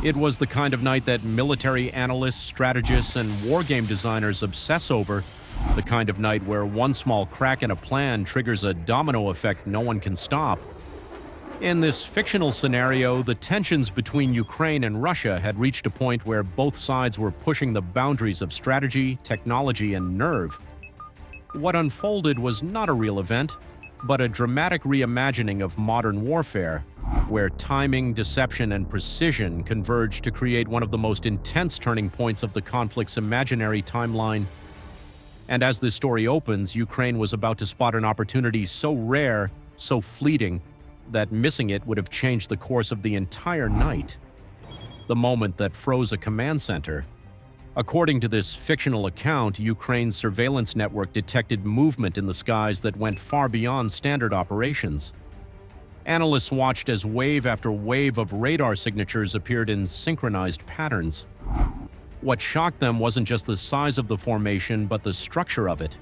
It was the kind of night that military analysts, strategists, and wargame designers obsess over, the kind of night where one small crack in a plan triggers a domino effect no one can stop. In this fictional scenario, the tensions between Ukraine and Russia had reached a point where both sides were pushing the boundaries of strategy, technology, and nerve. What unfolded was not a real event, but a dramatic reimagining of modern warfare, where timing, deception, and precision converged to create one of the most intense turning points of the conflict's imaginary timeline. And as this story opens, Ukraine was about to spot an opportunity so rare, so fleeting, that missing it would have changed the course of the entire night. The moment that froze a command center. According to this fictional account, Ukraine's surveillance network detected movement in the skies that went far beyond standard operations. Analysts watched as wave after wave of radar signatures appeared in synchronized patterns. What shocked them wasn't just the size of the formation, but the structure of it.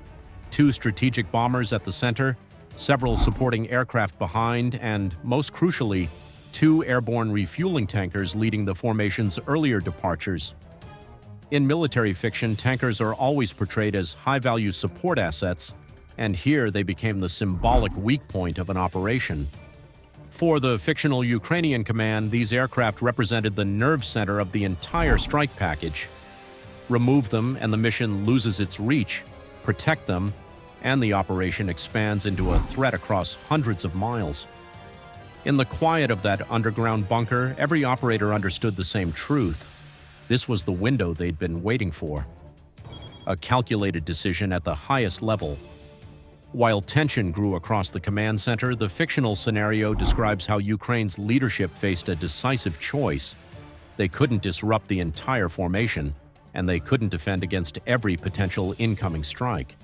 2 strategic bombers at the center, several supporting aircraft behind, and, most crucially, 2 airborne refueling tankers leading the formation's earlier departures. In military fiction, tankers are always portrayed as high-value support assets, and here they became the symbolic weak point of an operation. For the fictional Ukrainian command, these aircraft represented the nerve center of the entire strike package. Remove them and the mission loses its reach. Protect them, and the operation expands into a threat across hundreds of miles. In the quiet of that underground bunker, every operator understood the same truth. This was the window they'd been waiting for. A calculated decision at the highest level. While tension grew across the command center, the fictional scenario describes how Ukraine's leadership faced a decisive choice. They couldn't disrupt the entire formation, and they couldn't defend against every potential incoming strike.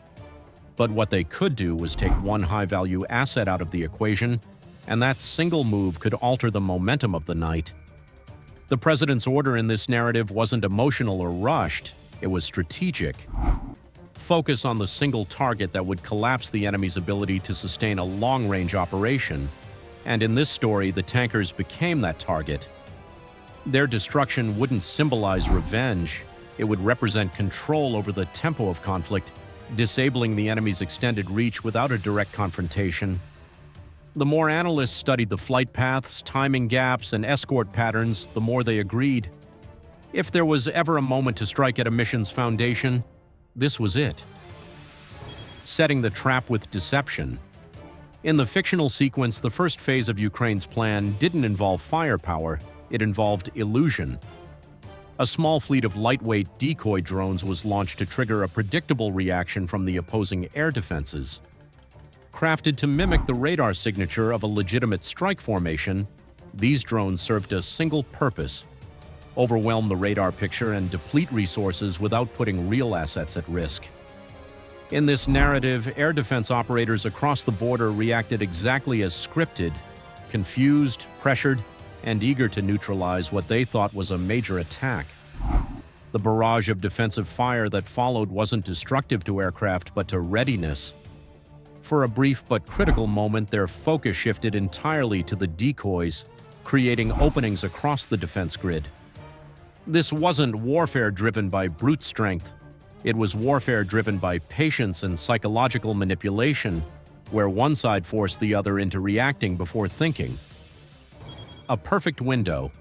But what they could do was take one high-value asset out of the equation, and that single move could alter the momentum of the night. The president's order in this narrative wasn't emotional or rushed, it was strategic. Focus on the single target that would collapse the enemy's ability to sustain a long-range operation. And in this story, the tankers became that target. Their destruction wouldn't symbolize revenge, it would represent control over the tempo of conflict, disabling the enemy's extended reach without a direct confrontation. The more analysts studied the flight paths, timing gaps, and escort patterns, the more they agreed. If there was ever a moment to strike at a mission's foundation, this was it. Setting the trap with deception. In the fictional sequence, the first phase of Ukraine's plan didn't involve firepower, it involved illusion. A small fleet of lightweight decoy drones was launched to trigger a predictable reaction from the opposing air defenses. Crafted to mimic the radar signature of a legitimate strike formation, these drones served a single purpose: overwhelm the radar picture and deplete resources without putting real assets at risk. In this narrative, air defense operators across the border reacted exactly as scripted, confused, pressured, and eager to neutralize what they thought was a major attack. The barrage of defensive fire that followed wasn't destructive to aircraft, but to readiness. For a brief but critical moment, their focus shifted entirely to the decoys, creating openings across the defense grid. This wasn't warfare driven by brute strength. It was warfare driven by patience and psychological manipulation, where one side forced the other into reacting before thinking. A perfect window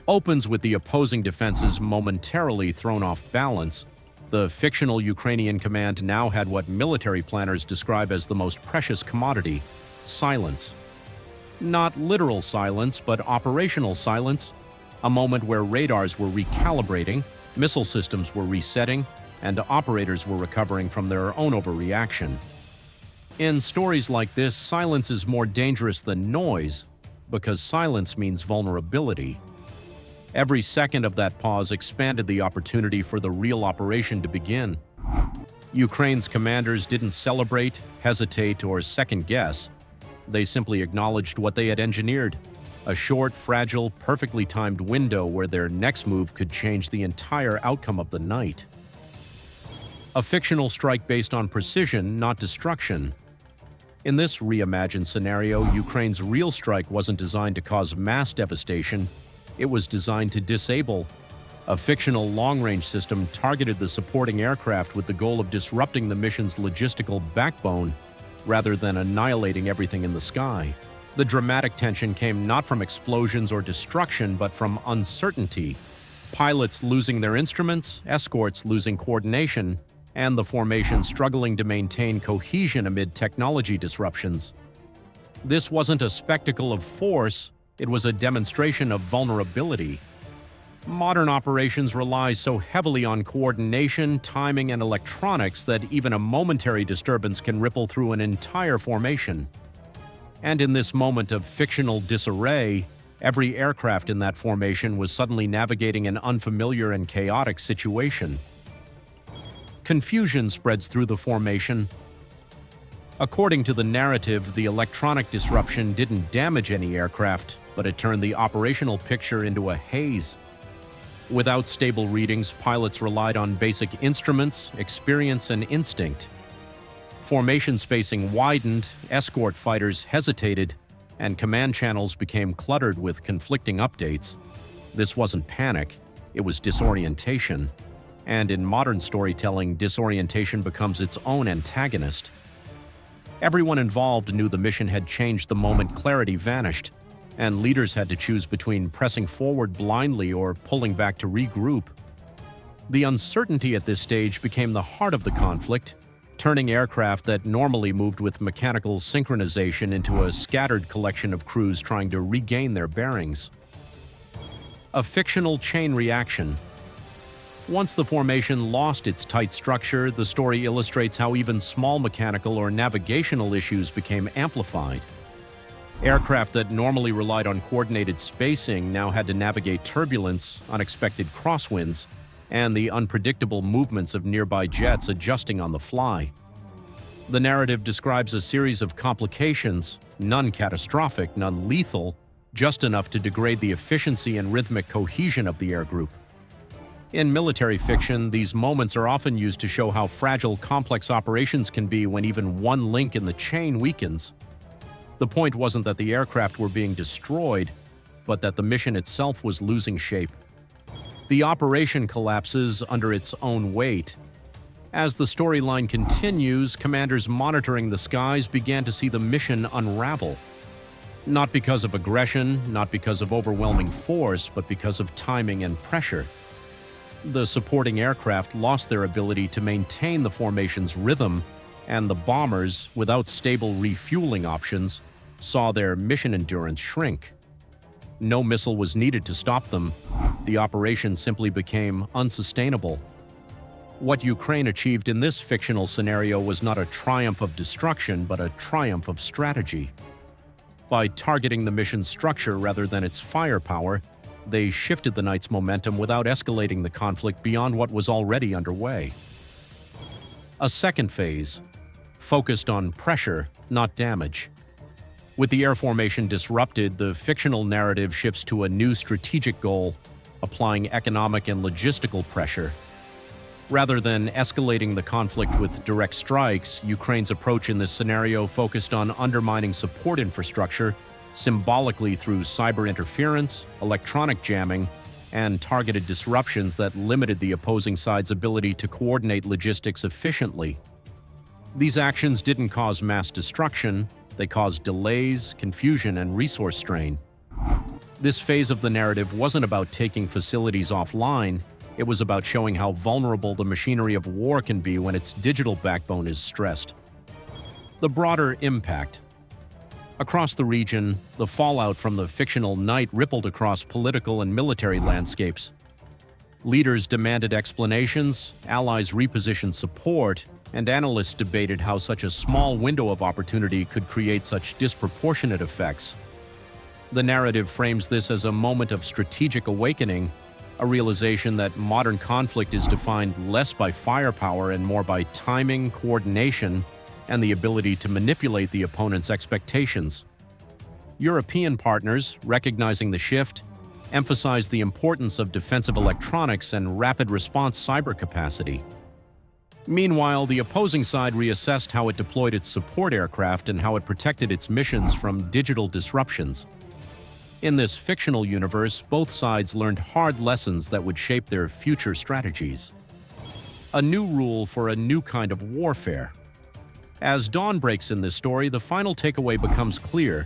opens with the opposing defenses momentarily thrown off balance. The fictional Ukrainian command now had what military planners describe as the most precious commodity: silence. Not literal silence, but operational silence. A moment where radars were recalibrating, missile systems were resetting, and operators were recovering from their own overreaction. In stories like this, silence is more dangerous than noise, because silence means vulnerability. Every second of that pause expanded the opportunity for the real operation to begin. Ukraine's commanders didn't celebrate, hesitate, or second-guess. They simply acknowledged what they had engineered: a short, fragile, perfectly timed window where their next move could change the entire outcome of the night. A fictional strike based on precision, not destruction. In this reimagined scenario, Ukraine's real strike wasn't designed to cause mass devastation. It was designed to disable. A fictional long-range system targeted the supporting aircraft with the goal of disrupting the mission's logistical backbone rather than annihilating everything in the sky. The dramatic tension came not from explosions or destruction, but from uncertainty. Pilots losing their instruments, escorts losing coordination, and the formation struggling to maintain cohesion amid technology disruptions. This wasn't a spectacle of force, it was a demonstration of vulnerability. Modern operations rely so heavily on coordination, timing, and electronics that even a momentary disturbance can ripple through an entire formation. And in this moment of fictional disarray, every aircraft in that formation was suddenly navigating an unfamiliar and chaotic situation. Confusion spreads through the formation. According to the narrative, the electronic disruption didn't damage any aircraft, but it turned the operational picture into a haze. Without stable readings, pilots relied on basic instruments, experience, and instinct. Formation spacing widened, escort fighters hesitated, and command channels became cluttered with conflicting updates. This wasn't panic, it was disorientation. And in modern storytelling, disorientation becomes its own antagonist. Everyone involved knew the mission had changed the moment clarity vanished, and leaders had to choose between pressing forward blindly or pulling back to regroup. The uncertainty at this stage became the heart of the conflict, turning aircraft that normally moved with mechanical synchronization into a scattered collection of crews trying to regain their bearings. A fictional chain reaction. Once the formation lost its tight structure, the story illustrates how even small mechanical or navigational issues became amplified. Aircraft that normally relied on coordinated spacing now had to navigate turbulence, unexpected crosswinds, and the unpredictable movements of nearby jets adjusting on the fly. The narrative describes a series of complications, none catastrophic, none lethal, just enough to degrade the efficiency and rhythmic cohesion of the air group. In military fiction, these moments are often used to show how fragile complex operations can be when even one link in the chain weakens. The point wasn't that the aircraft were being destroyed, but that the mission itself was losing shape. The operation collapses under its own weight. As the storyline continues, commanders monitoring the skies began to see the mission unravel. Not because of aggression, not because of overwhelming force, but because of timing and pressure. The supporting aircraft lost their ability to maintain the formation's rhythm, and the bombers, without stable refueling options, saw their mission endurance shrink. No missile was needed to stop them. The operation simply became unsustainable. What Ukraine achieved in this fictional scenario was not a triumph of destruction, but a triumph of strategy. By targeting the mission's structure rather than its firepower, they shifted the night's momentum without escalating the conflict beyond what was already underway. A second phase, focused on pressure, not damage. With the air formation disrupted, the fictional narrative shifts to a new strategic goal, applying economic and logistical pressure. Rather than escalating the conflict with direct strikes, Ukraine's approach in this scenario focused on undermining support infrastructure, symbolically through cyber interference, electronic jamming, and targeted disruptions that limited the opposing side's ability to coordinate logistics efficiently. These actions didn't cause mass destruction, they caused delays, confusion, and resource strain. This phase of the narrative wasn't about taking facilities offline, it was about showing how vulnerable the machinery of war can be when its digital backbone is stressed. The broader impact. Across the region, the fallout from the fictional night rippled across political and military landscapes. Leaders demanded explanations, allies repositioned support, and analysts debated how such a small window of opportunity could create such disproportionate effects. The narrative frames this as a moment of strategic awakening, a realization that modern conflict is defined less by firepower and more by timing, coordination, and the ability to manipulate the opponent's expectations. European partners, recognizing the shift, emphasized the importance of defensive electronics and rapid response cyber capacity. Meanwhile, the opposing side reassessed how it deployed its support aircraft and how it protected its missions from digital disruptions. In this fictional universe, both sides learned hard lessons that would shape their future strategies. A new rule for a new kind of warfare. As dawn breaks in this story, the final takeaway becomes clear.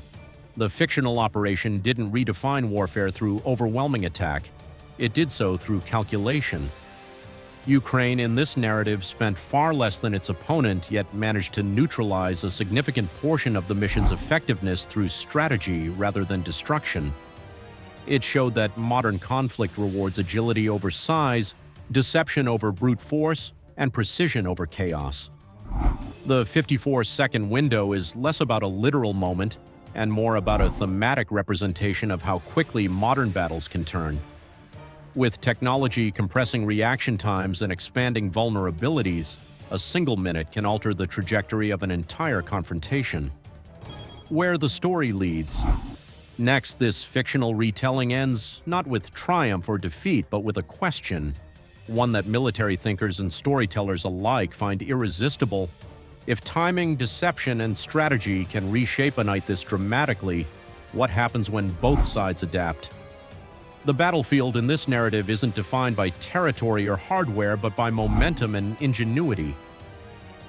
The fictional operation didn't redefine warfare through overwhelming attack. It did so through calculation. Ukraine in this narrative spent far less than its opponent, yet managed to neutralize a significant portion of the mission's effectiveness through strategy rather than destruction. It showed that modern conflict rewards agility over size, deception over brute force, and precision over chaos. The 54-second window is less about a literal moment and more about a thematic representation of how quickly modern battles can turn. With technology compressing reaction times and expanding vulnerabilities, a single minute can alter the trajectory of an entire confrontation. Where the story leads. Next, this fictional retelling ends not with triumph or defeat, but with a question, one that military thinkers and storytellers alike find irresistible. If timing, deception, and strategy can reshape a night this dramatically, what happens when both sides adapt? The battlefield in this narrative isn't defined by territory or hardware, but by momentum and ingenuity.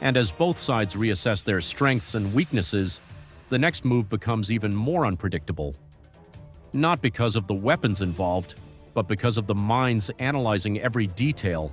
And as both sides reassess their strengths and weaknesses, the next move becomes even more unpredictable. Not because of the weapons involved, but because of the minds analyzing every detail,